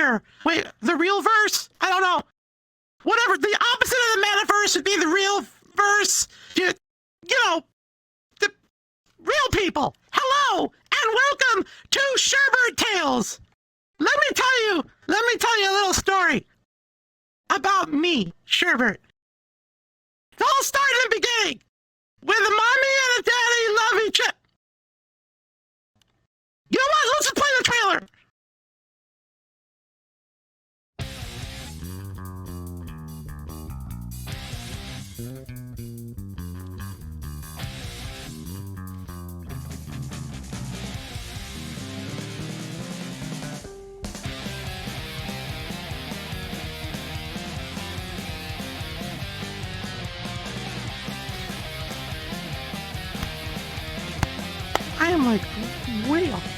here. Wait, the real verse? I don't know. Whatever, the opposite of the metaverse would be the real verse. You know, the real people. Hello, and welcome to Sherbert Tales. Let me tell you a little story about me, Sherbert. It all started in the beginning, where the mommy and the daddy love each other. You know what? Let's just play the trailer. I am like way off.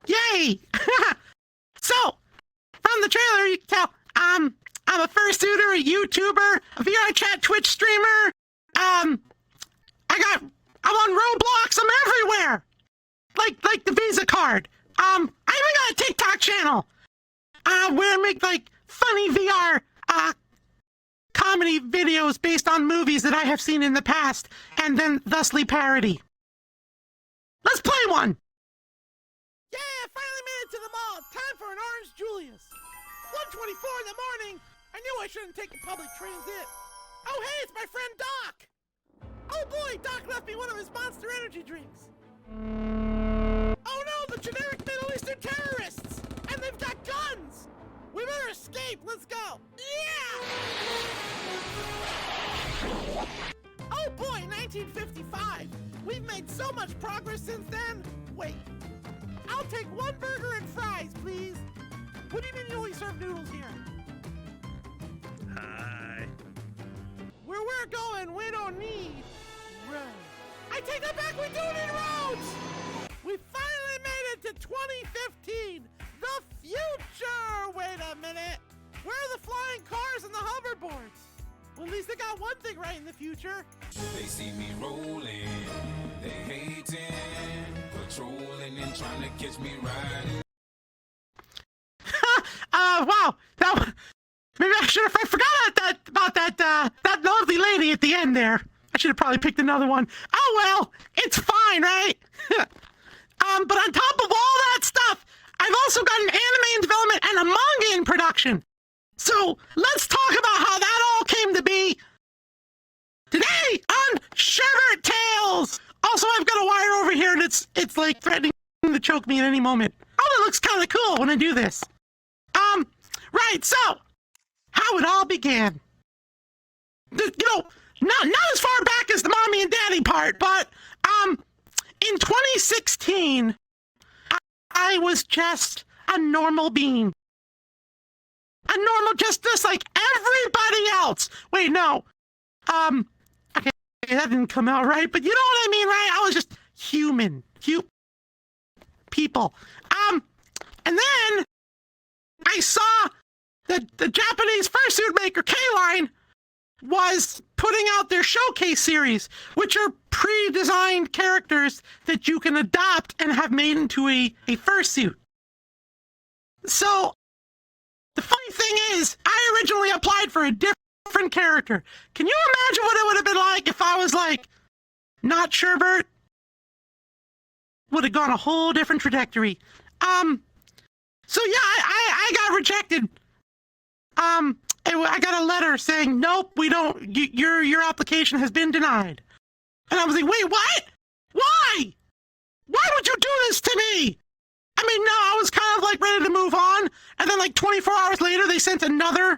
Yay! So, from the trailer, you can tell I'm a fursuiter, a YouTuber, a VR chat Twitch streamer. I'm on Roblox. I'm everywhere. Like the Visa card. I even got a TikTok channel. Where I make like funny VR comedy videos based on movies that I have seen in the past, and then thusly parody. Let's play one. Yeah, I finally made it to the mall. Time for an orange Julius. 1:24 in the morning. I knew I shouldn't take the public transit. Oh, hey, it's my friend Doc. Oh boy, Doc left me one of his Monster Energy drinks. Oh no, the generic Middle Eastern terrorists! And they've got guns! We better escape, let's go! Yeah! Oh boy, 1955! We've made so much progress since then! Wait, I'll take one burger and fries, please! What do you mean you only serve noodles here? Hi. Where we're going, we don't need roads. I take that back, we do need roads! We finally made it to 2015! The future! Wait a minute! Where are the flying cars and the hoverboards? Well, at least they got one thing right in the future. They see me rolling, they hating, patrolling and trying to catch me riding. Wow! Maybe I should have forgot about that lovely lady at the end there. I should have probably picked another one. Oh well, it's fine, right? But on top of all that stuff, I've also got an anime in development and a manga in production. So let's talk about how that all came to be today on Sherbert Tales. Also, I've got a wire over here, and it's like threatening to choke me at any moment. Oh, it looks kind of cool when I do this. Right. So how it all began. Not as far back as the mommy and daddy part, but in 2016, I was just a normal being. A normal, just like everybody else. Wait, no. Okay, that didn't come out right, but you know what I mean, right? I was just human. People. And then I saw that the Japanese fursuit maker K-Line was putting out their showcase series, which are pre-designed characters that you can adopt and have made into a fursuit. So, the funny thing is, I originally applied for a different character. Can you imagine what it would have been like if I was like, not Sherbert? would have gone a whole different trajectory. So yeah, I got rejected. I got a letter saying, nope, we don't, your application has been denied. And I was like, wait, what? Why? Why would you do this to me? I mean, no, I was kind of like ready to move on. And then like 24 hours later, they sent another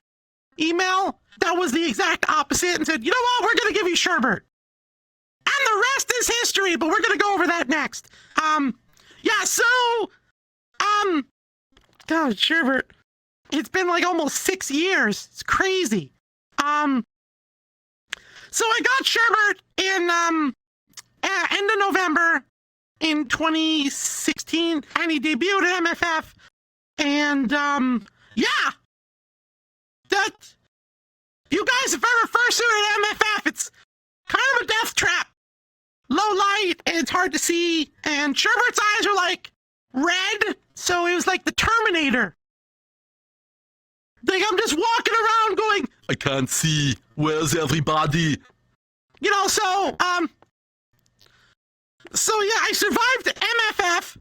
email that was the exact opposite and said, you know what, we're going to give you Sherbert. And the rest is history, but we're going to go over that next. Yeah, so, God, Sherbert. It's been like almost 6 years. It's crazy. So I got Sherbert in, end of November in 2016, and he debuted at MFF. And, yeah. That, you guys have ever fursuited at MFF, it's kind of a death trap. Low light, and it's hard to see, and Sherbert's eyes are like red, so it was like the Terminator. Like, I'm just walking around going, I can't see. Where's everybody? you know, so yeah, I survived MFF,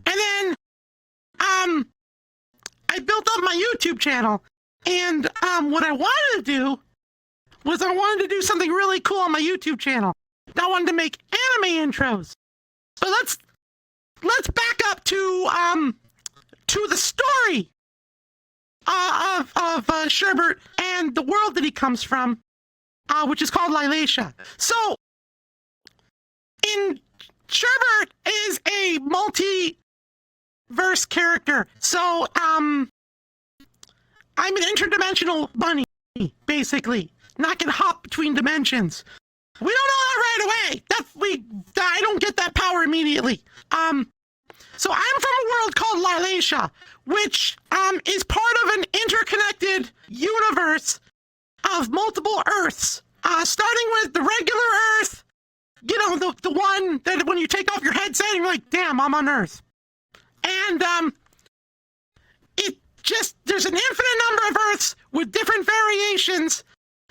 and then, I built up my YouTube channel, and, what I wanted to do was I wanted to do something really cool on my YouTube channel. I wanted to make anime intros. So let's back up to the story of Sherbert and the world that he comes from, which is called Lilatia. So, Sherbert is a multi-verse character. So, I'm an interdimensional bunny, basically. Not can hop between dimensions. We don't know that right away. I don't get that power immediately. So I'm from a world called Lilatia, which is part of an interconnected universe of multiple Earths. Starting with the regular Earth, you know, the one that when you take off your headset, you're like, damn, I'm on Earth. And there's an infinite number of Earths with different variations.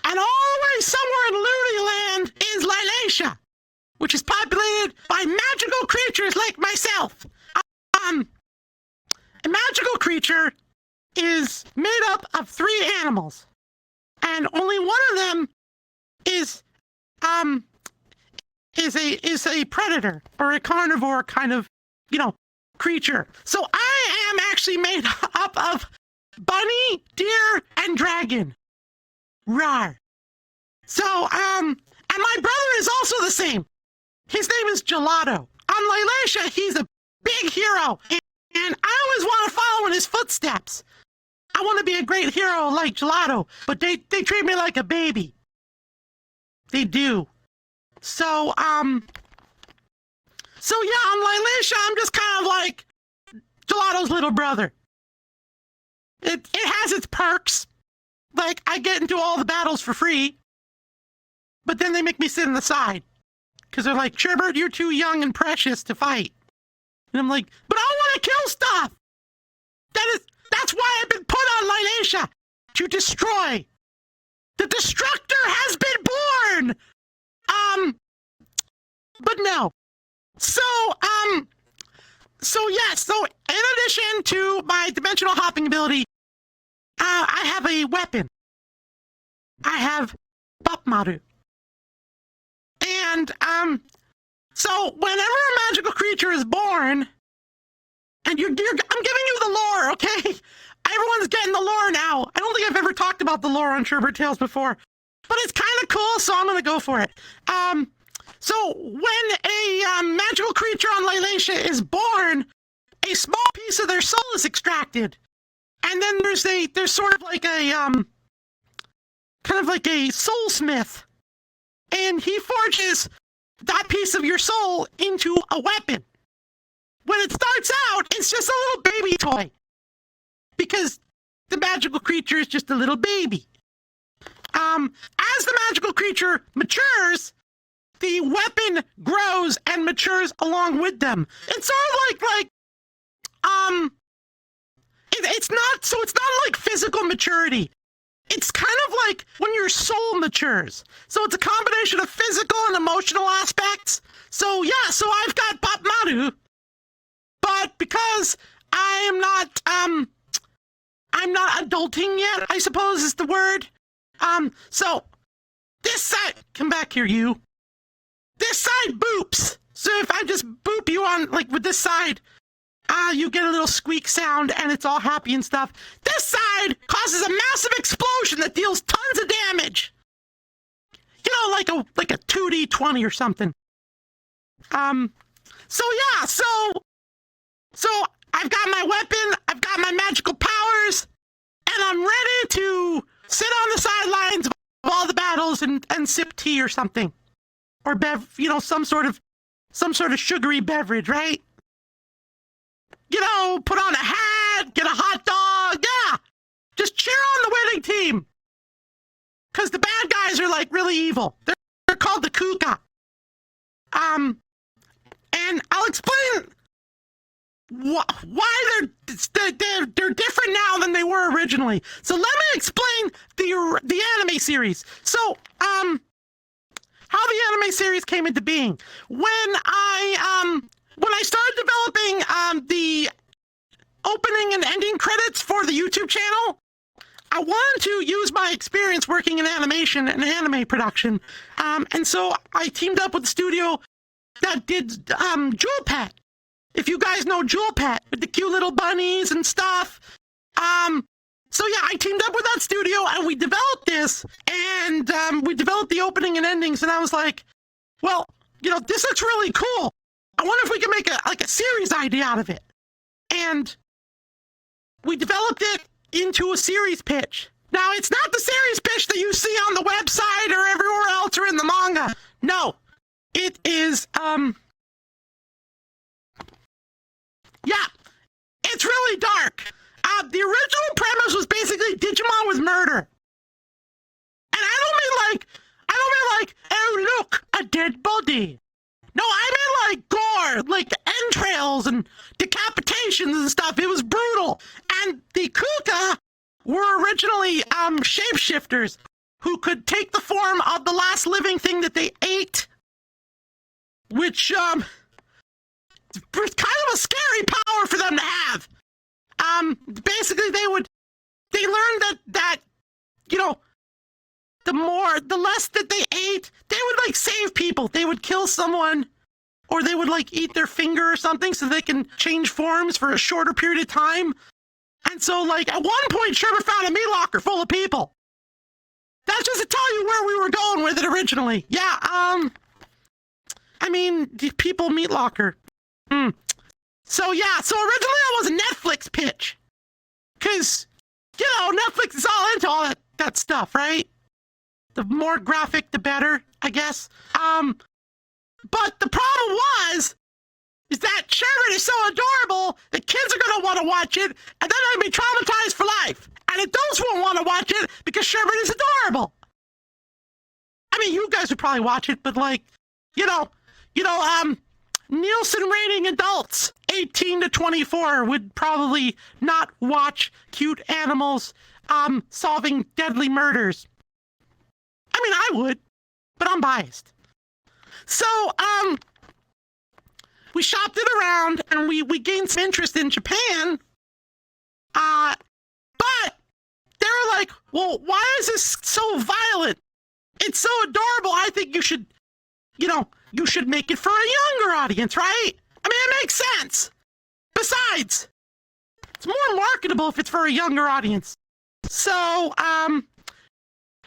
And all the way somewhere in Looney Land is Lilatia, which is populated by magical creatures like myself. A magical creature is made up of 3 animals, and only one of them is a predator or a carnivore kind of, you know, creature. So I am actually made up of bunny, deer, and dragon. Rawr. So, and my brother is also the same. His name is Gelato. On Lilatia, he's a big hero, and I always want to follow in his footsteps. I want to be a great hero like Gelato, but they treat me like a baby. They do. So yeah, on Lilatia, I'm just kind of like Gelato's little brother. It has its perks. Like, I get into all the battles for free, but then they make me sit on the side. Because they're like, Sherbert, you're too young and precious to fight. And I'm like, but I want to kill stuff! That's why I've been put on Lilatia! To destroy! The Destructor has been born! But no. So in addition to my dimensional hopping ability, I have a weapon. I have Bapmaru. And, so whenever a magical creature is born, and I'm giving you the lore, okay? Everyone's getting the lore now. I don't think I've ever talked about the lore on Sherbert Tales before, but it's kind of cool, so I'm gonna go for it. So when a magical creature on Lilatia is born, a small piece of their soul is extracted. And then there's sort of like a, kind of like a soulsmith. And he forges that piece of your soul into a weapon. When it starts out, it's just a little baby toy. Because the magical creature is just a little baby. As the magical creature matures, the weapon grows and matures along with them. It's sort of like it's not like physical maturity. It's kind of like when your soul matures. So it's a combination of physical and emotional aspects. So yeah, so I've got Bapmaru want to, but because I'm not adulting yet, I suppose is the word. So this side, come back here, you. This side boops. So if I just boop you on, like, with this side, you get a little squeak sound and it's all happy and stuff. This side causes a massive explosion that deals tons of damage. You know, like a 2d20 or something. So yeah, so I've got my weapon, I've got my magical powers, and I'm ready to sit on the sidelines of all the battles and sip tea or something. Or some sort of sugary beverage, right? You know, put on a hat, get a hot dog, yeah! Just cheer on the winning team! Because the bad guys are, like, really evil. They're called the Kuka. And I'll explain why they're different now than they were originally. So let me explain the anime series. So, how the anime series came into being. When I started developing the opening and ending credits for the YouTube channel, I wanted to use my experience working in animation and anime production. And so I teamed up with the studio that did Jewel Pet. If you guys know Jewel Pet, with the cute little bunnies and stuff. So yeah, I teamed up with that studio and we developed this, and we developed the opening and endings, and I was like, well, you know, this looks really cool. I wonder if we can make a series idea out of it. And we developed it into a series pitch. Now, it's not the series pitch that you see on the website or everywhere else or in the manga. No, it is, yeah, it's really dark. The original premise was basically Digimon with murder. And I don't mean like, oh look, a dead body. No, I mean like gore, like entrails and decapitations and stuff. It was brutal. And the Kuka were originally shapeshifters who could take the form of the last living thing that they ate, which was kind of a scary power for them to have. Basically they learned that, you know, the less that they ate, they would like save people. They would kill someone, or they would like eat their finger or something so they can change forms for a shorter period of time. And so like at one point, Sherbert found a meat locker full of people. That's just to tell you where we were going with it originally. Yeah, I mean, the people meat locker. So yeah, so originally it was a Netflix pitch. Cause, you know, Netflix is all into all that stuff, right? The more graphic, the better, I guess. But the problem is that Sherbert is so adorable that kids are gonna want to watch it, and then they're gonna be traumatized for life. And adults won't want to watch it because Sherbert is adorable. I mean, you guys would probably watch it, but like, Nielsen rating adults 18 to 24 would probably not watch cute animals solving deadly murders. I mean, I would, but I'm biased. So, we shopped it around and we gained some interest in Japan. But they were like, well, why is this so violent? It's so adorable. I think you should make it for a younger audience, right? I mean, it makes sense. Besides, it's more marketable if it's for a younger audience. So,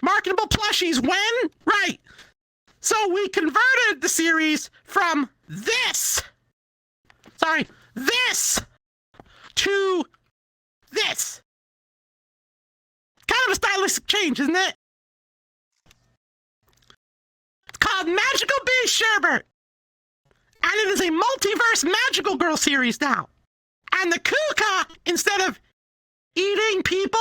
marketable plushies when? Right. So we converted the series from this to this. Kind of a stylistic change, isn't it? It's called Magical Beast Sherbert. And it is a multiverse magical girl series now. And the Kuka, instead of eating people,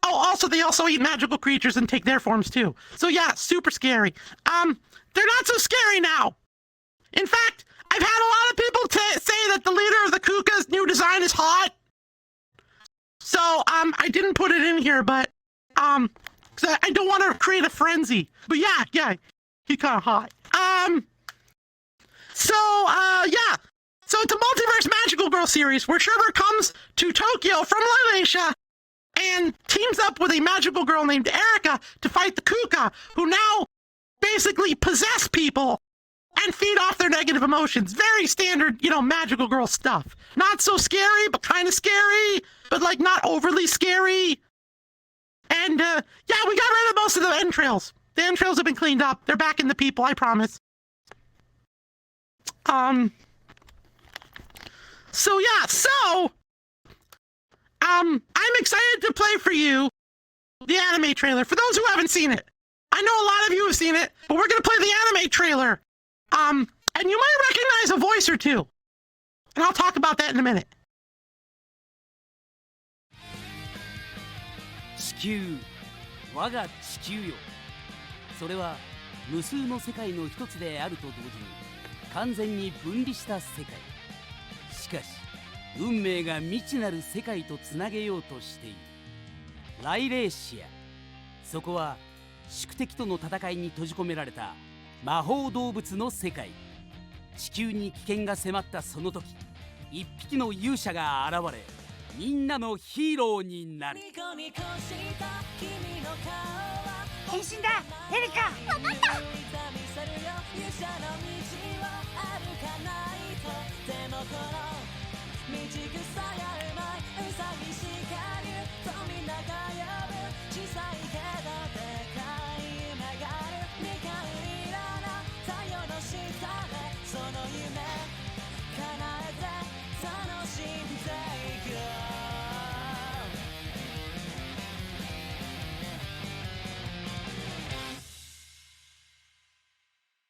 also they also eat magical creatures and take their forms too. So yeah, super scary. They're not so scary now. In fact, I've had a lot of people say that the leader of the Kuka's new design is hot. So I didn't put it in here, but 'cause I don't want to create a frenzy. But yeah, he's kind of hot. So yeah, So it's a multiverse magical girl series where Sherbert comes to Tokyo from Laelacia and teams up with a magical girl named Erica to fight the Kuka, who now basically possess people and feed off their negative emotions. Very standard, magical girl stuff. Not so scary, but kind of scary, but like not overly scary. And yeah, we got rid of most of the entrails. The entrails have been cleaned up. They're back in the people, I promise. So yeah, I'm excited to play for you the anime trailer. For those who haven't seen it, I know a lot of you have seen it, but we're gonna play the anime trailer. And you might recognize a voice or two, and I'll talk about that in a minute. 地球、我が地球よ。それは無数の世界の一つであると同時に完全に分離した世界。しかし運命が未知なる世界とつなげようとしている。ライレーシア、そこは宿敵との戦いに閉じ込められた魔法動物の世界。地球に危険が迫ったその時、一匹の勇者が現れ、みんなのヒーローになる。変身だ、エリカ。分かった。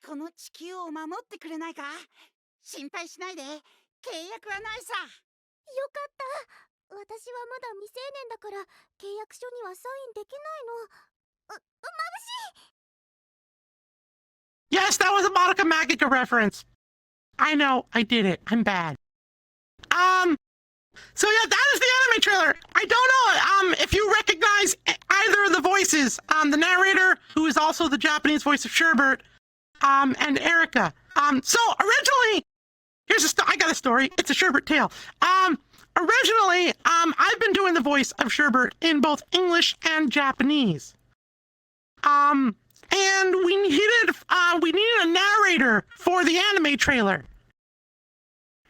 この地球を守ってくれないか？心配しないで、契約はないさ。よかった。私はまだ未成年だから契約書にはサインできないの。眩しい。 Yes, that was a Monica Magica reference. I know, I did it. I'm bad. So yeah, that is the anime trailer. I don't know if you recognize either of the voices. The narrator, who is also the Japanese voice of Sherbert, and Erica. So originally, I got a story. It's a Sherbert tale. Originally, I've been doing the voice of Sherbert in both English and Japanese. And we needed a narrator for the anime trailer.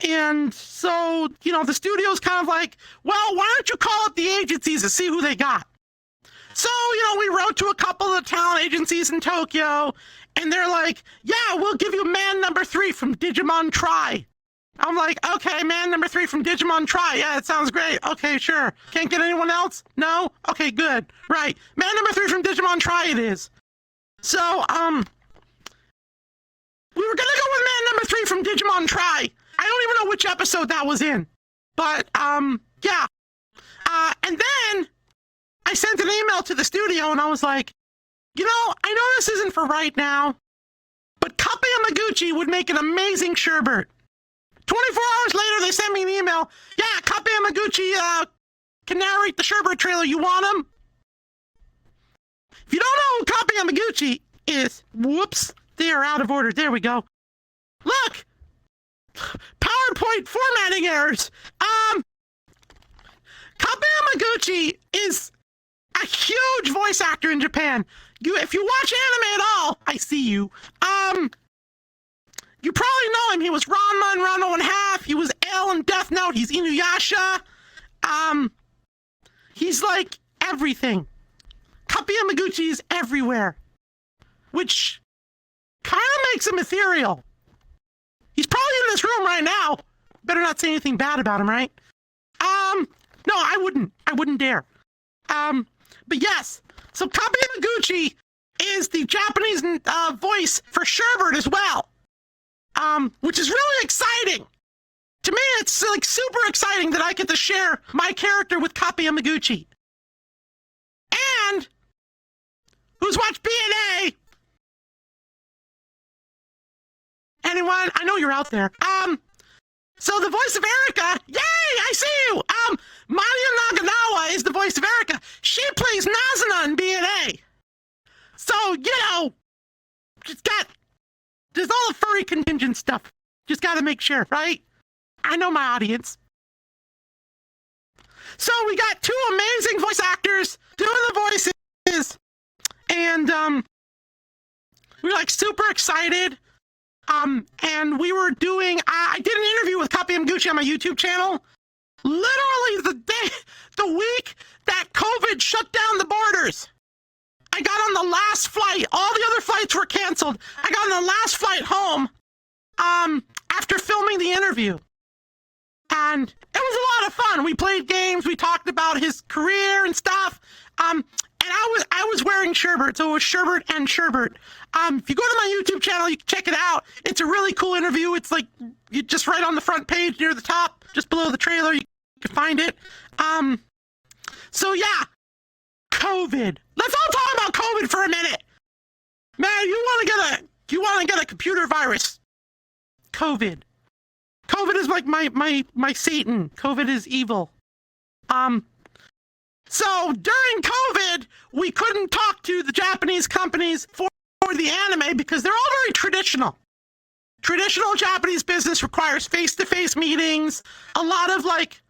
And so, the studio's kind of like, well, why don't you call up the agencies to see who they got? So, we wrote to a couple of the talent agencies in Tokyo, and they're like, yeah, we'll give you man number 3 from Digimon Try. I'm like, okay, man number 3 from Digimon Try. Yeah, it sounds great. Okay, sure. Can't get anyone else? No? Okay, good. Right. Man number 3 from Digimon Try it is. So, we were gonna go with man number 3 from Digimon Try. I don't even know which episode that was in. But, yeah. And then I sent an email to the studio and I was like, I know this isn't for right now, but Kappe Yamaguchi would make an amazing Sherbert. 24 hours later, they sent me an email. Yeah, Kappe Yamaguchi can narrate the Sherbert trailer. You want him? If you don't know who Kappe Yamaguchi is, whoops, they are out of order. There we go. Look! PowerPoint formatting errors. Kappe Yamaguchi is a huge voice actor in Japan. If you watch anime at all, I see you. You probably know him. He was Ranma in Ranma 1/2. He was L in Death Note. He's Inuyasha. He's like everything. Kappe Yamaguchi is everywhere, which kind of makes him ethereal. He's probably in this room right now. Better not say anything bad about him, right? No, I wouldn't dare. But yes, so Kappe Yamaguchi is the Japanese voice for Sherbert as well, which is really exciting. To me, it's like super exciting that I get to share my character with Kappe Yamaguchi. And who's watched B&A? Anyone? I know you're out there. So the voice of Erica, yay, I see you. Maria Naganawa is the voice of Erica. She plays Nazuna in B&A. So, there's all the furry contingent stuff. Just gotta make sure, right? I know my audience. So we got two amazing voice actors doing the voices, and we were like super excited. And we were doing. I did an interview with Copy Gucci on my YouTube channel. Literally the week that COVID shut down the borders. I got on the last flight. All the other flights were canceled. I got on the last flight home. After filming the interview. And it was a lot of fun. We played games, we talked about his career and stuff. And I was wearing Sherbert, so it was Sherbert and Sherbert. If you go to my YouTube channel, you can check it out. It's a really cool interview. It's like you just right on the front page near the top, just below the trailer, you can find it. So yeah, COVID. Let's all talk about COVID for a minute. Man, you want to get a computer virus. COVID. COVID is like my Satan. COVID is evil. So during COVID, we couldn't talk to the Japanese companies for the anime because they're all very traditional. Traditional Japanese business requires face-to-face meetings, a lot of like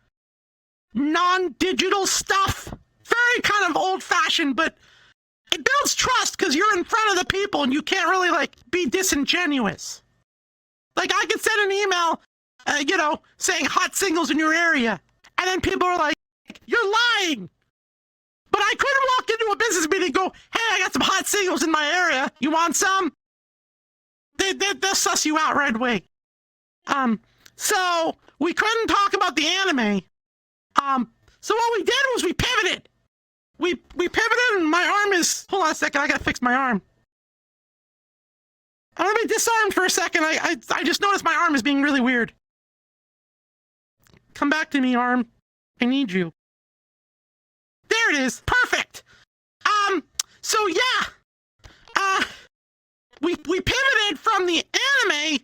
non-digital stuff. Very kind of old-fashioned, but it builds trust because you're in front of the people and you can't really like be disingenuous. Like I could send an email, saying hot singles in your area. And then people are like, you're lying. But I couldn't walk into a business meeting and go, hey, I got some hot singles in my area. You want some? They'll suss you out right away. So we couldn't talk about the anime. So what we did was we pivoted. We pivoted and my arm is, hold on a second, I gotta fix my arm. I'm gonna be disarmed for a second. I just noticed my arm is being really weird. Come back to me, arm. I need you. There it is. Perfect. So yeah. We pivoted from the anime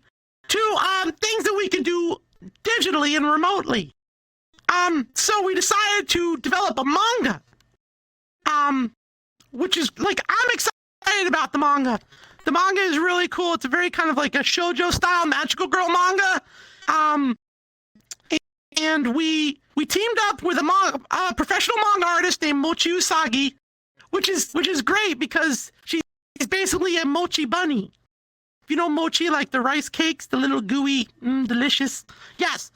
to things that we can do digitally and remotely. So we decided to develop a manga. Which is like, I'm excited about the manga. The manga is really cool. It's a very kind of like a shoujo style magical girl manga. And we teamed up with a professional manga artist named Mochi Usagi, which is great because she's basically a mochi bunny. If you know mochi, like the rice cakes, the little gooey, delicious. Yes.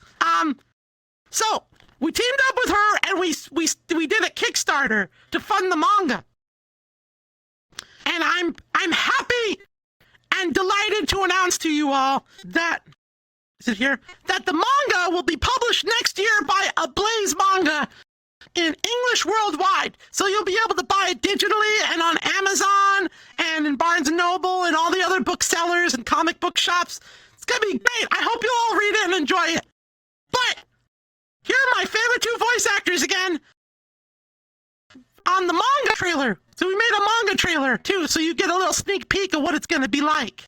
So we teamed up with her and we did a Kickstarter to fund the manga. And I'm happy and delighted to announce to you all that, is it here? That the manga will be published next year by Ablaze Manga in English worldwide. So you'll be able to buy it digitally and on Amazon and in Barnes & Noble and all the other booksellers and comic book shops. It's gonna be great. I hope you all read it and enjoy it. But here are my favorite two voice actors again on the manga trailer. So we made a manga trailer too, so you get a little sneak peek of what it's gonna be like.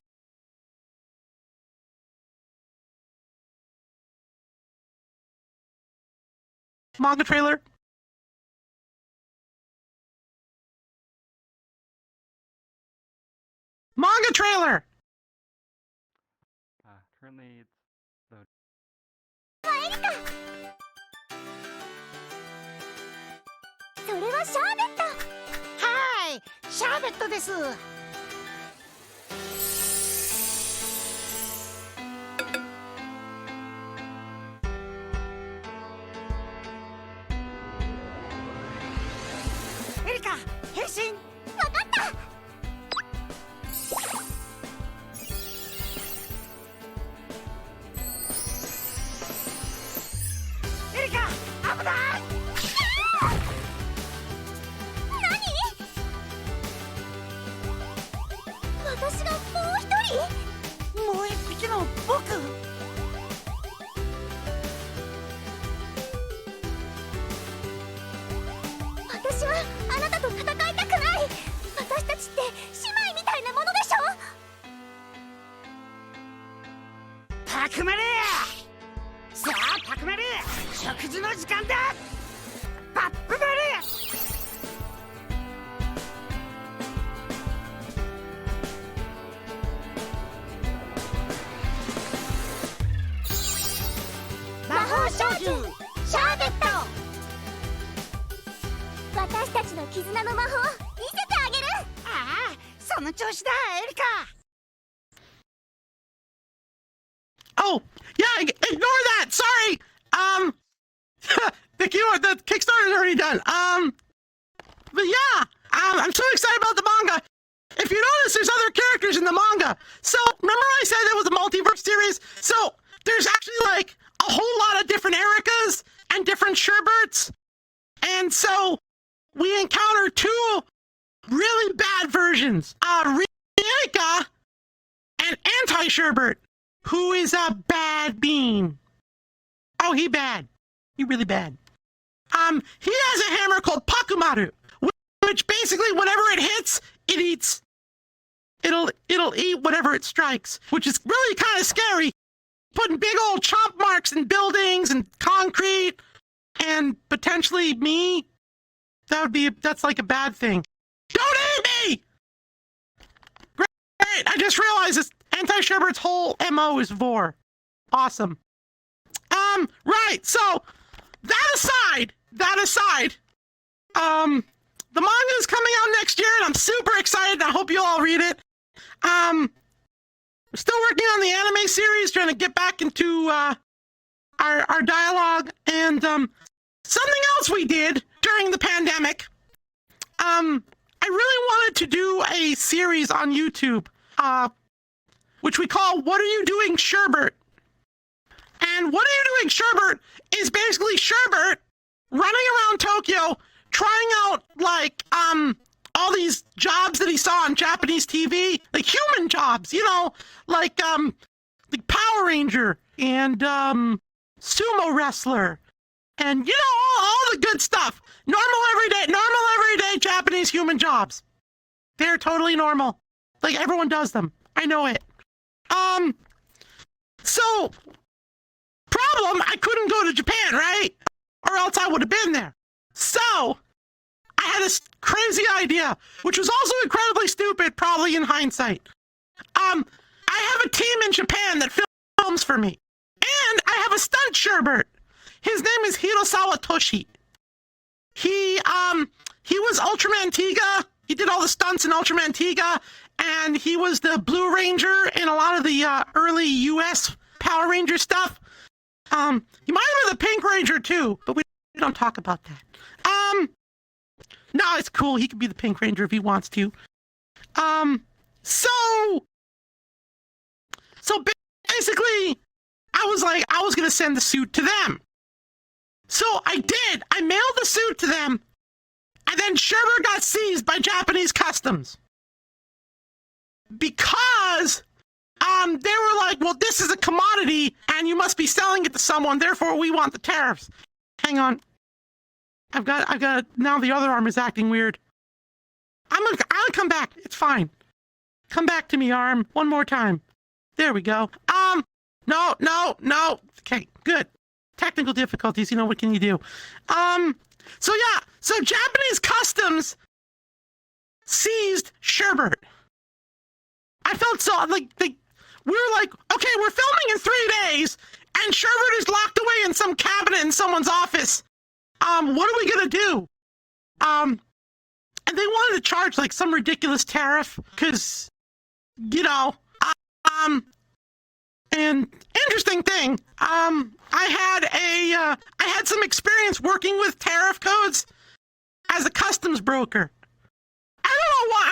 Manga trailer. Manga trailer. Currently it's the それはシャーベット。はい、シャーベットです。エリカ、変身。わかった。エリカ、危ない。私がもう一人？もう一匹の僕？私はあなたと戦いたくない。私たちって姉妹みたいなものでしょ。パクマル！さあパクマル、食事の時間だ。パップマル！長寿シャーベット私たちの絆の魔法見せてあげる。ああ、その調子だエリカ。 Oh, yeah, ignore that. Sorry. The Kickstarter is already done. But yeah, I'm so excited about the manga. If you notice, there's other characters in the manga. So remember I said there was a multiverse series? So there's actually like a whole lot of different Ericas and different Sherberts. And so we encounter two really bad versions. Erika and Anti-Sherbert, who is a bad bean. Oh, he bad. He really bad. He has a hammer called Pakumaru, which basically whatever it hits, it eats. It'll eat whatever it strikes, which is really kind of scary. Putting big old chomp marks in buildings and concrete and potentially me. That's like a bad thing. Don't eat me! Great, I just realized this Anti-Sherbert's whole MO is vor. Awesome. Right, so that aside, the manga is coming out next year and I'm super excited. I hope you all read it. We're still working on the anime series, trying to get back into our dialogue, and something else we did during the pandemic. I really wanted to do a series on YouTube, which we call "What Are You Doing, Sherbert?" And "What Are You Doing, Sherbert?" is basically Sherbert running around Tokyo, trying out like all these jobs that he saw on Japanese TV, like human jobs, you know, like Power Ranger and sumo wrestler, and you know all the good stuff. Normal everyday Japanese human jobs. They're totally normal. Like everyone does them. I know it. So problem, I couldn't go to Japan, right? Or else I would have been there. So I had this crazy idea, which was also incredibly stupid, probably in hindsight. I have a team in Japan that films for me, and I have a stunt Sherbert. His name is Hirosawa Toshi. He was Ultraman Tiga. He did all the stunts in Ultraman Tiga, and he was the Blue Ranger in a lot of the early U.S. Power Ranger stuff. He might have been the Pink Ranger too, but we don't talk about that. No, it's cool. He could be the Pink Ranger if he wants to. So basically, I was gonna send the suit to them. So I did. I mailed the suit to them, and then Sherbert got seized by Japanese customs because they were like, well, this is a commodity, and you must be selling it to someone. Therefore, we want the tariffs. Hang on. I've got. Now the other arm is acting weird. I'll come back. It's fine. Come back to me, arm. One more time. There we go. No. Okay, good. Technical difficulties. You know, what can you do? So yeah. So Japanese customs seized Sherbert. I felt so like we were like, okay, we're filming in 3 days, and Sherbert is locked away in some cabinet in someone's office. What are we gonna do? And they wanted to charge like some ridiculous tariff, because, you know, and interesting thing, I had some experience working with tariff codes as a customs broker. I don't know where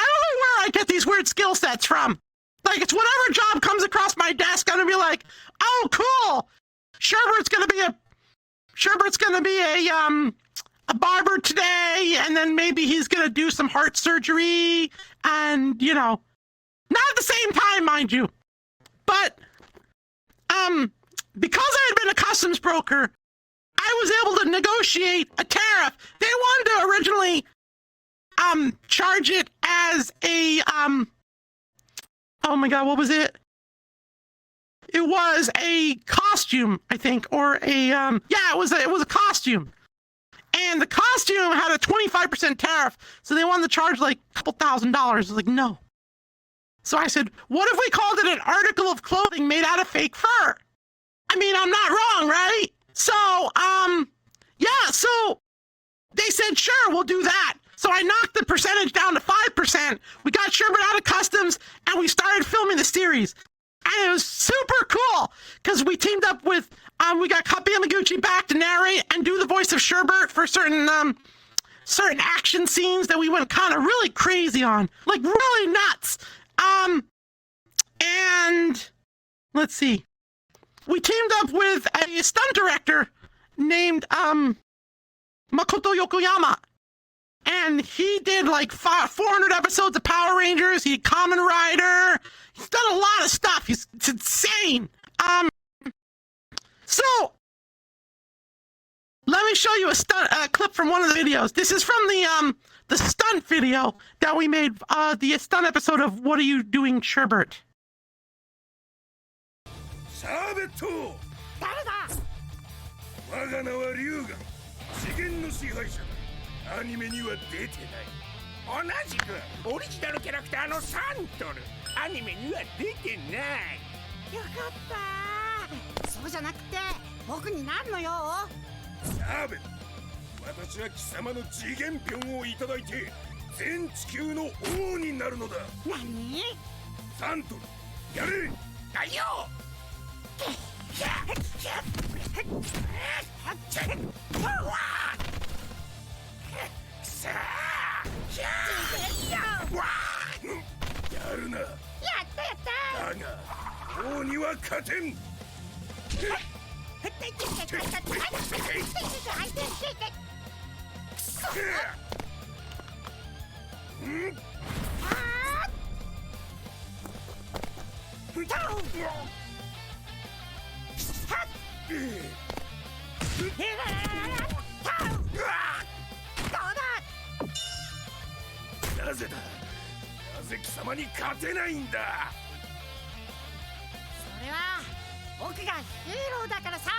I get these weird skill sets from. Like, it's whatever job comes across my desk, I'm gonna be like, oh, cool. Sherbert's gonna be a barber today, and then maybe he's gonna do some heart surgery, and, you know, not at the same time, mind you. But, because I had been a customs broker, I was able to negotiate a tariff. They wanted to originally, charge it as a, oh my god, what was it? It was a costume, I think, or a, yeah, it was a costume. And the costume had a 25% tariff, so they wanted to charge like a couple $1,000. I was like, no. So I said, what if we called it an article of clothing made out of fake fur? I mean, I'm not wrong, right? So, yeah, so they said, sure, we'll do that. So I knocked the percentage down to 5%. We got Sherbert out of customs, and we started filming the series. And it was super cool, because we teamed up with, we got Kapi Yamaguchi back to narrate and do the voice of Sherbert for certain action scenes that we went kind of really crazy on. Like, really nuts. And let's see. We teamed up with a stunt director named, Makoto Yokoyama. And he did like 400 episodes of Power Rangers. He did Kamen Rider. He's done a lot of stuff. It's insane. So let me show you a clip from one of the videos. This is from the stunt video that we made, the stunt episode of What Are You Doing, Sherbert? シャーベット、誰だ。我が名は龍が次元の支配者だ。アニメには出てない。同じくオリジナルキャラクターのサントル、アニメには出てない。よかった。そうじゃなくて僕になるのよ。シャーベット、私は貴様の次元票をいただいて全地球の王になるのだ。何？サントル、やれ。はいよ。やるな。やったやった。だが王には勝てん。なぜだ。なぜ貴様に勝てないんだ。それは僕がヒーローだからさ。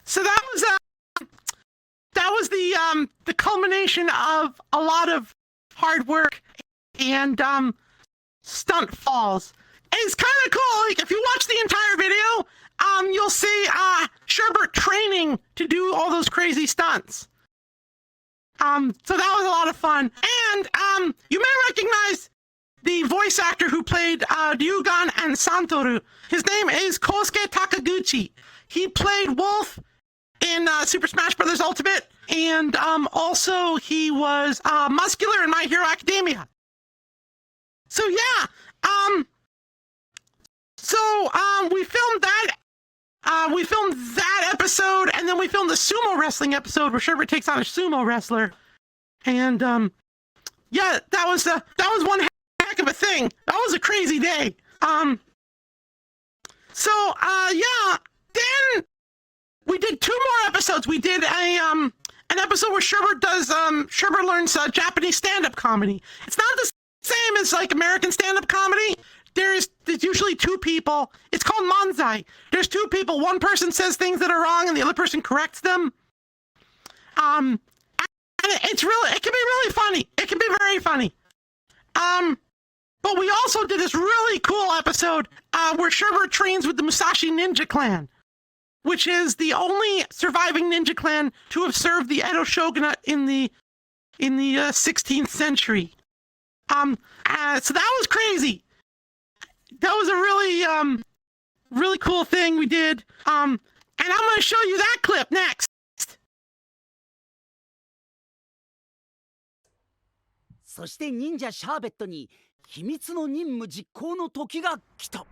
So that was the culmination of a lot of hard work and stunt falls. It's kind of cool. Like, if you watch the entire video, you'll see Sherbert training to do all those crazy stunts. So that was a lot of fun. And you may recognize the voice actor who played Ryugan and Santoru. His name is Kosuke Takaguchi. He played Wolf in Super Smash Bros. Ultimate, and also he was Muscular in My Hero Academia. So yeah, we filmed that. We filmed that episode, and then we filmed the sumo wrestling episode where Sherbert takes on a sumo wrestler. And yeah, that was one heck of a thing. That was a crazy day. Yeah, then we did 2 more episodes. We did an episode where Sherbert learns Japanese stand-up comedy. It's not the same as like American stand-up comedy. There's usually 2 people. It's called manzai. There's 2 people. One person says things that are wrong, and the other person corrects them. And it can be really funny. It can be very funny. But we also did this really cool episode where Sherbert trains with the Musashi Ninja Clan, which is the only surviving ninja clan to have served the Edo shogunate in the 16th century. So that was crazy. That was a really cool thing we did. And I'm going to show you that clip next. そして忍者シャーベットに秘密の任務実行の時が来た。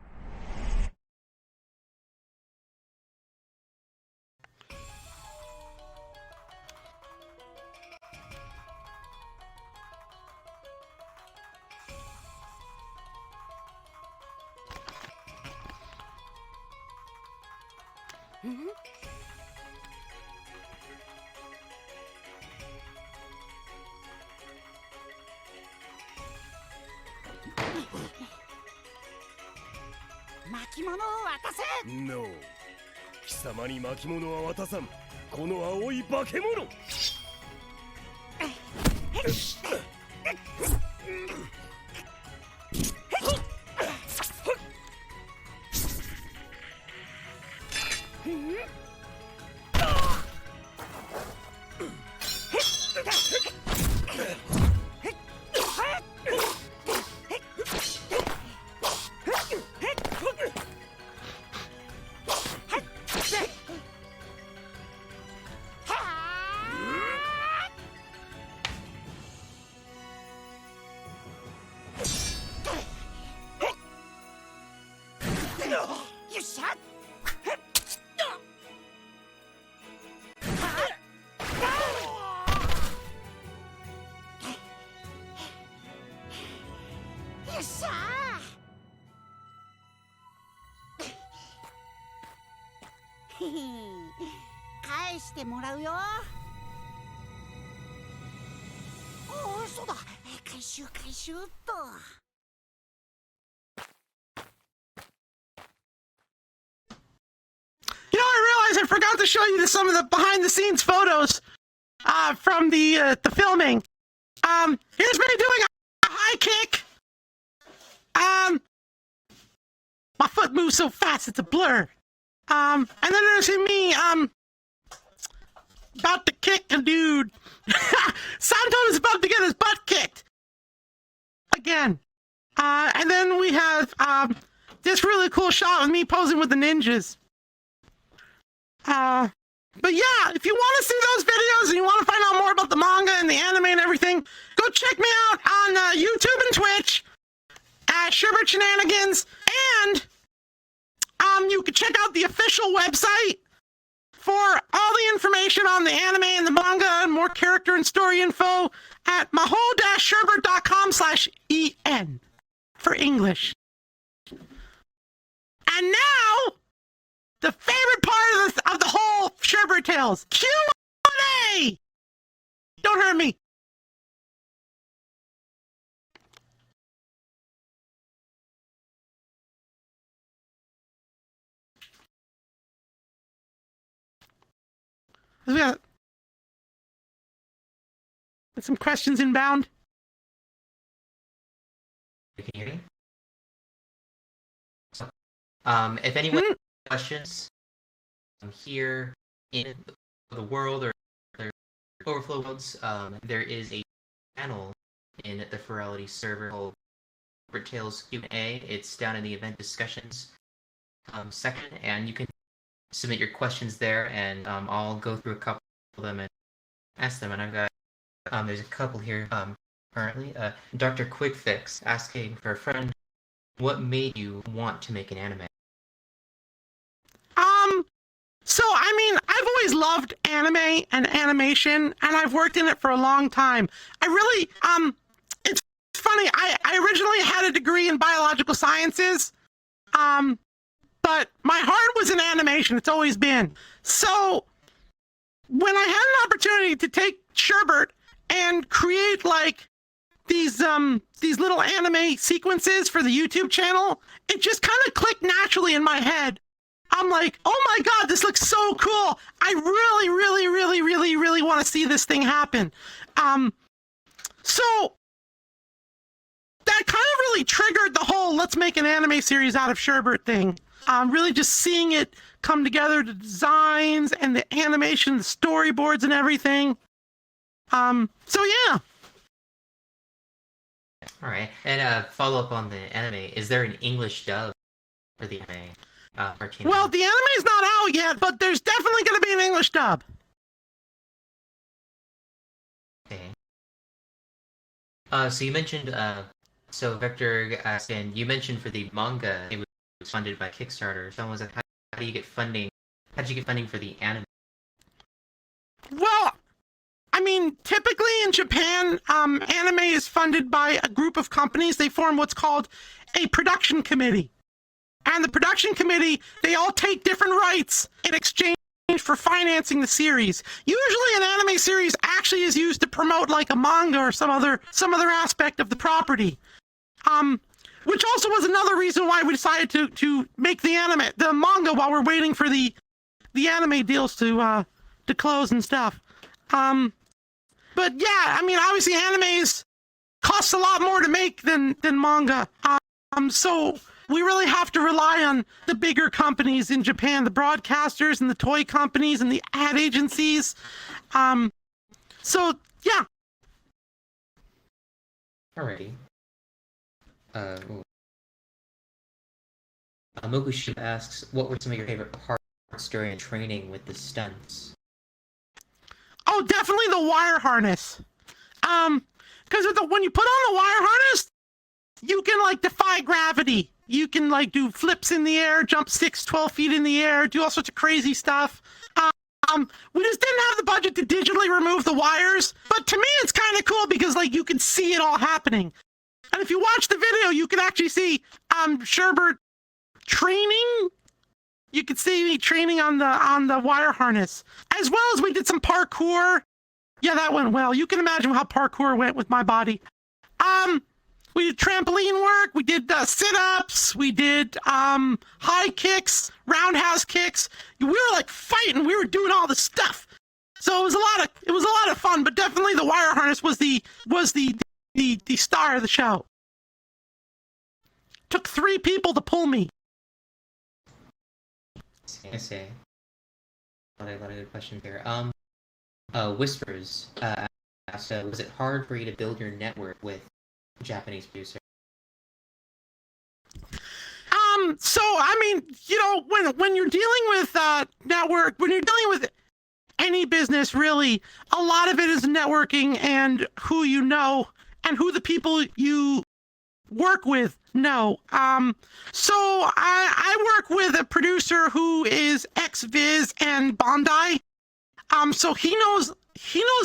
巻物を渡せ。 No、 貴様に巻物は渡さん。この青い化け物。っしゃ返してもらうよ。おお、そうだ、回収っと。You know, I realized I forgot to show you some of the behind-the-scenes photos from the filming. Here's me doing a high kick. My foot moves so fast it's a blur. And then there's me about to kick a dude. Santo is about to get his butt kicked again. And then we have this really cool shot of me posing with the ninjas. But yeah, if you want to see those videos and you want to find out more about the manga and the anime and everything, go check me out on YouTube and Twitch at Sherbert Shenanigans, and you can check out the official website for all the information on the anime and the manga and more character and story info at maho-sherbert.com/en for English. And now, the favorite part of the whole Sherbert Tales, Q&A! Don't hurt me. We got some questions inbound. You can hear me? So, if anyone has questions here in the world or other overflow worlds, there is a channel in the Furality server called Sherbert Tales Q&A. It's down in the event discussions section, and you can submit your questions there, and I'll go through a couple of them and ask them. And I've got there's a couple here currently. Dr. Quickfix asking for a friend, what made you want to make an anime? So I mean, I've always loved anime and animation, and I've worked in it for a long time. I really it's funny, I originally had a degree in biological sciences, but my heart was in animation. It's always been. So when I had an opportunity to take Sherbert and create like these little anime sequences for the YouTube channel, it just kind of clicked naturally in my head. I'm like, oh my god, this looks so cool. I really want to see this thing happen. So that kind of really triggered the whole let's make an anime series out of Sherbert thing. Really just seeing it come together, the designs and the animation, the storyboards and everything. So yeah. All right, and follow up on the anime. Is there an English dub for the anime? Cartoon? Well, the anime's not out yet, but there's definitely going to be an English dub. Okay. So you mentioned, so Vector asked, and you mentioned for the manga it was funded by Kickstarter. Someone was like, how do you get funding? How did you get funding for the anime? Well, I mean, typically in Japan, anime is funded by a group of companies. They form what's called a production committee. And the production committee, they all take different rights in exchange for financing the series. Usually an anime series actually is used to promote like a manga or some other aspect of the property. Which also was another reason why we decided to make the manga while we're waiting for the anime deals to close and stuff. But yeah, I mean, obviously animes cost a lot more to make than manga. So we really have to rely on the bigger companies in Japan, the broadcasters and the toy companies and the ad agencies. So yeah. Alrighty. Mokushu asks, what were some of your favorite parts during training with the stunts? Oh, definitely the wire harness. Because when you put on the wire harness, you can like defy gravity. You can like do flips in the air, jump 12 feet in the air, do all sorts of crazy stuff. We just didn't have the budget to digitally remove the wires, but to me it's kind of cool because like you can see it all happening. And And if you watch the video, you can actually see Sherbert training. You can see me training on the wire harness, as well as we did some parkour. Yeah, that went well. You can imagine how parkour went with my body. We did trampoline work. We did sit-ups. We did high kicks, roundhouse kicks. We were like fighting. We were doing all the stuff. So it was a lot of fun. But definitely the wire harness was the star of the show. Took 3 people to pull me. I see. A lot of good questions here. Whispers asked, was it hard for you to build your network with Japanese producers? So I mean, you know, when you're dealing with network, when you're dealing with any business, really, a lot of it is networking and who you know and who the people you work with know. So I work with a producer who is ex-Viz and Bandai. So he knows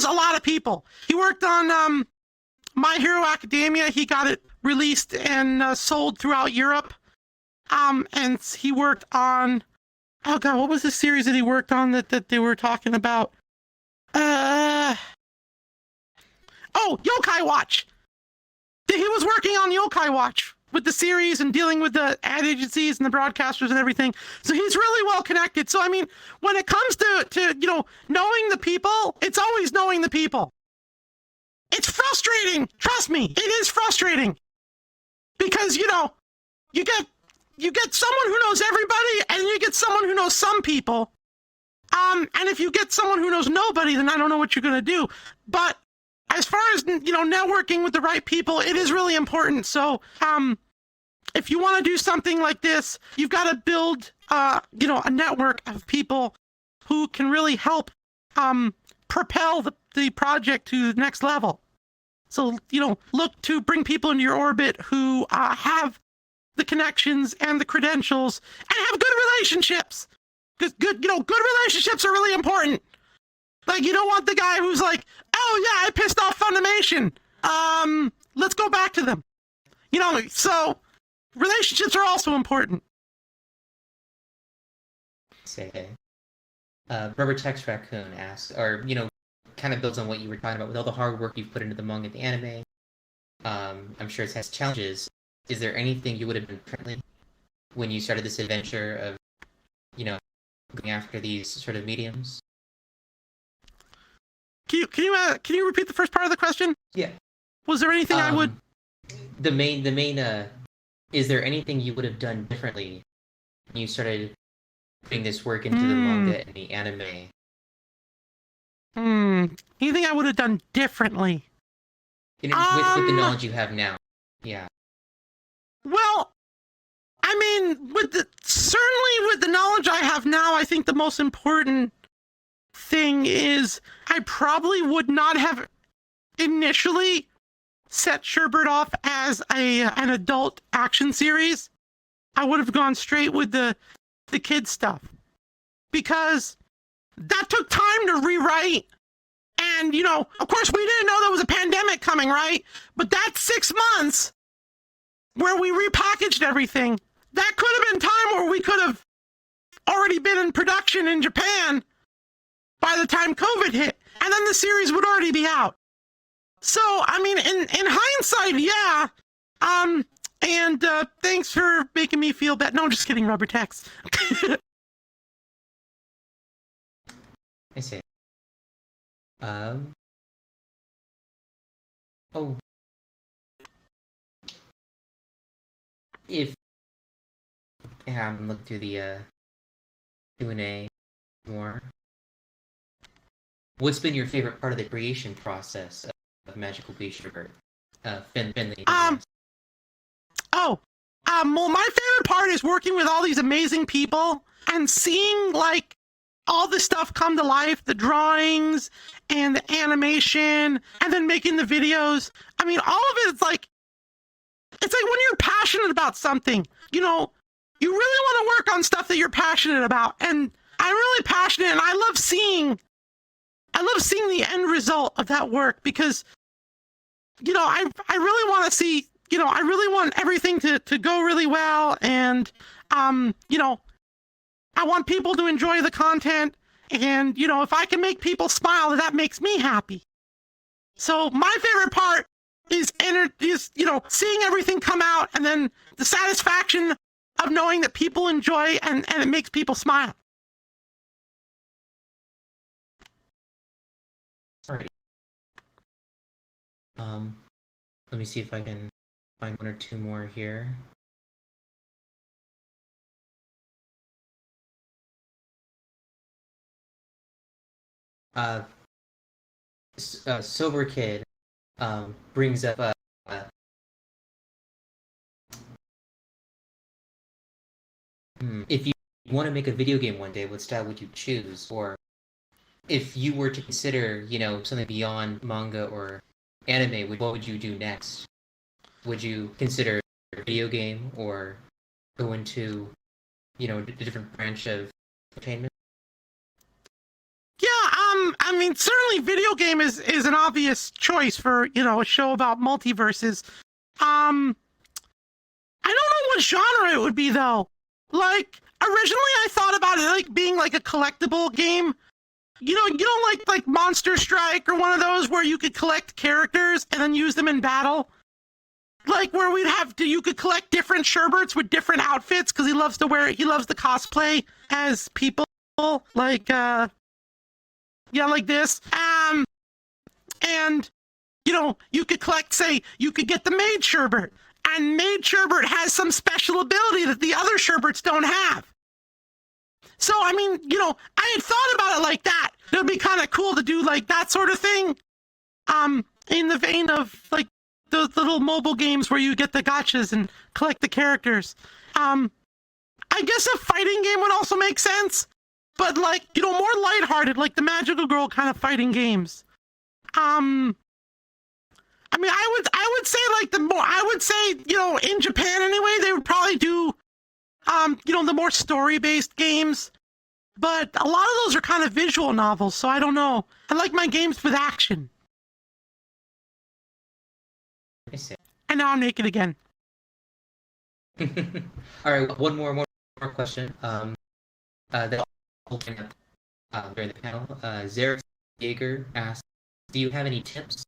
a lot of people. He worked on My Hero Academia. He got it released and sold throughout Europe. And he worked on, oh god, what was the series that he worked on that they were talking about? Oh, Yokai Watch. He was working on Yokai Watch with the series and dealing with the ad agencies and the broadcasters and everything. So he's really well connected. So I mean, when it comes to you know, knowing the people, it's always knowing the people. It's frustrating. Trust me, it is frustrating. Because, you know, you get someone who knows everybody and you get someone who knows some people. And if you get someone who knows nobody, then I don't know what you're going to do. But as far as, you know, networking with the right people, it is really important. So, if you want to do something like this, you've got to build, you know, a network of people who can really help, propel the project to the next level. So, you know, look to bring people into your orbit who, have the connections and the credentials and have good relationships. Because good relationships are really important. Like, you don't want the guy who's like, oh yeah, I pissed off Funimation. Let's go back to them. You know, so relationships are also important. Say, Rubber Tex Raccoon asks, or, you know, kind of builds on what you were talking about with all the hard work you've put into the manga and the anime. I'm sure it has challenges. Is there anything you would have done differently when you started this adventure of, you know, going after these sort of mediums? Can you repeat the first part of the question? Yeah. Was there anything I would? The main. Is there anything you would have done differently when you started putting this work into the manga and the anime? Anything I would have done differently? With the knowledge you have now. Yeah. Well, I mean, certainly with the knowledge I have now, I think the most important thing is I probably would not have initially set Sherbert off as an adult action series. I would have gone straight with the kid stuff. Because that took time to rewrite. And, you know, of course we didn't know there was a pandemic coming, right? But that 6 months where we repackaged everything, that could have been time where we could have already been in production in Japan by the time COVID hit, and then the series would already be out. So, I mean, in hindsight, yeah. And thanks for making me feel bad. No, I'm just kidding, Rubber Tex. I see. Oh. I'm looking through the Q&A more. What's been your favorite part of the creation process of Magical Beast Sherbert? Finley. Well, my favorite part is working with all these amazing people and seeing, like, all the stuff come to life, the drawings and the animation, and then making the videos. I mean, all of it's like when you're passionate about something, you know, you really want to work on stuff that you're passionate about. And I'm really passionate, and I love seeing the end result of that work because, you know, I really want to see I really want everything to go really well, and I want people to enjoy the content, and if I can make people smile, that makes me happy. So my favorite part is seeing everything come out, and then the satisfaction of knowing that people enjoy and it makes people smile. Alright. Let me see if I can find one or two more here. Sober Kid brings up if you want to make a video game one day, what style would you choose? Or if you were to consider, something beyond manga or anime, what would you do next? Would you consider a video game or go into, a different branch of entertainment? Yeah, I mean, certainly video game is an obvious choice for, a show about multiverses. I don't know what genre it would be, though. Like, originally I thought about it like being like a collectible game. You don't like Monster Strike or one of those where you could collect characters and then use them in battle? Like where you could collect different Sherberts with different outfits because he loves to cosplay as people, like this. And you could collect, say, you could get the Maid Sherbert, and Maid Sherbert has some special ability that the other Sherberts don't have. So, I mean, I had thought about it like that. It would be kind of cool to do like that sort of thing. In the vein of like those little mobile games where you get the gachas and collect the characters. I guess a fighting game would also make sense, but like, more lighthearted, like the Magical Girl kind of fighting games. I mean, I would say in Japan anyway, they would probably do, the more story-based games. But a lot of those are kind of visual novels, so I don't know. I like my games with action. I see. And now I'm naked again. All right, one more question. That I'll bring up during the panel. Zarek Jaeger asks, do you have any tips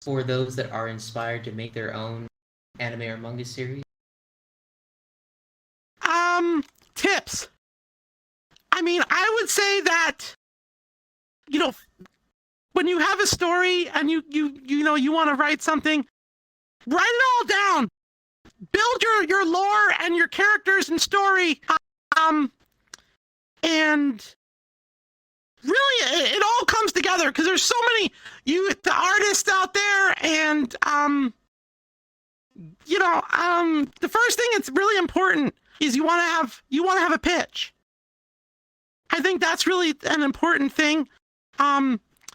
for those that are inspired to make their own anime or manga series? Tips. I mean, I would say that, when you have a story and you want to write something, write it all down. Build your lore and your characters and story. And really, it all comes together because there's so many the artists out there, and the first thing that's really important is you want to have a pitch. I think that's really an important thing.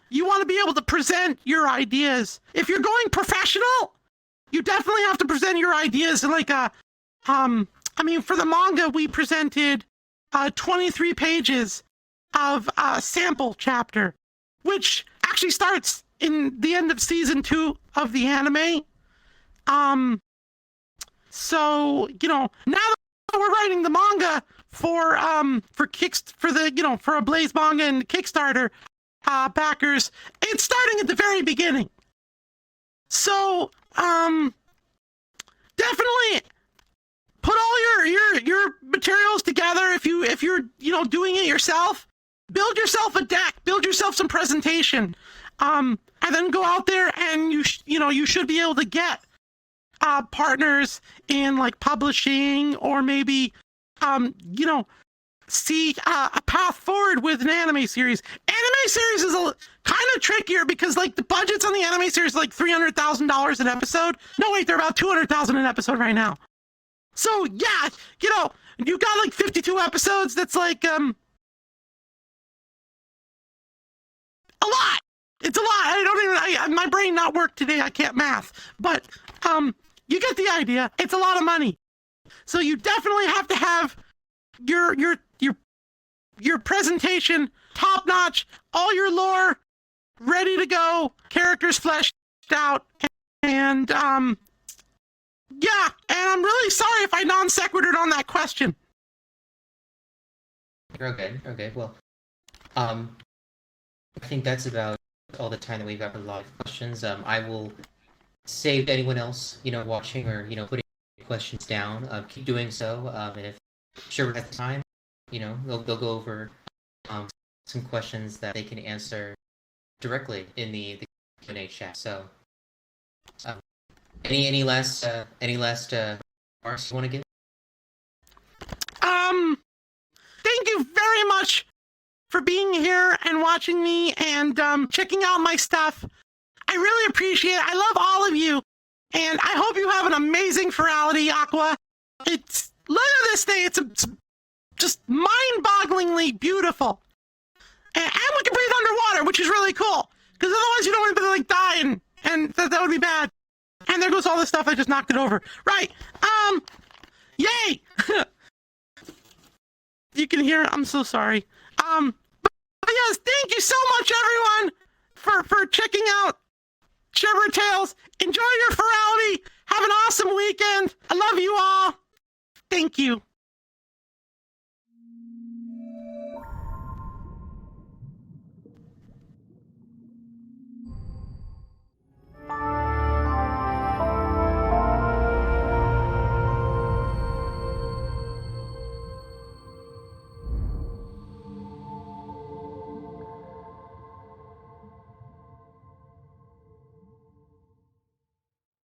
You want to be able to present your ideas. If you're going professional, you definitely have to present your ideas in like for the manga, we presented 23 pages of a sample chapter, which actually starts in the end of season 2 of the anime. So, now that we're writing the manga for a Blaze Manga and Kickstarter backers, it's starting at the very beginning. So, definitely put all your materials together. If you're doing it yourself, build yourself a deck, build yourself some presentation, and then go out there and you should be able to get partners in like publishing, or maybe see a path forward with an anime series. Anime series is kind of trickier because like the budgets on the anime series are like $300,000 an episode. No, wait, they're about $200,000 an episode right now. So yeah, you got like 52 episodes. That's like a lot. It's a lot. My brain not work today. I can't math, but you get the idea. It's a lot of money. So you definitely have to have your presentation top notch, all your lore ready to go, characters fleshed out, and Yeah, and I'm really sorry if I non sequitured on that question. You're okay. Okay. Well, I think that's about all the time that we've got for live questions. I will save anyone else, watching or putting questions down. Keep doing so. And if Sherbert has time, they'll go over some questions that they can answer directly in the Q&A chat. So, any last remarks you want to give? Thank you very much for being here and watching me and checking out my stuff. I really appreciate it. I love all of you, and I hope you have an amazing Furality Aqua. Look at this thing. It's just mind-bogglingly beautiful, and we can breathe underwater, which is really cool. Because otherwise, you don't want to die, and that would be bad. And there goes all the stuff I just knocked it over. Right. Yay! You can hear it. I'm so sorry. But yes, thank you so much, everyone, for checking out Sherbert Tales. Enjoy your Furality. Have an awesome weekend. I love you all. Thank you.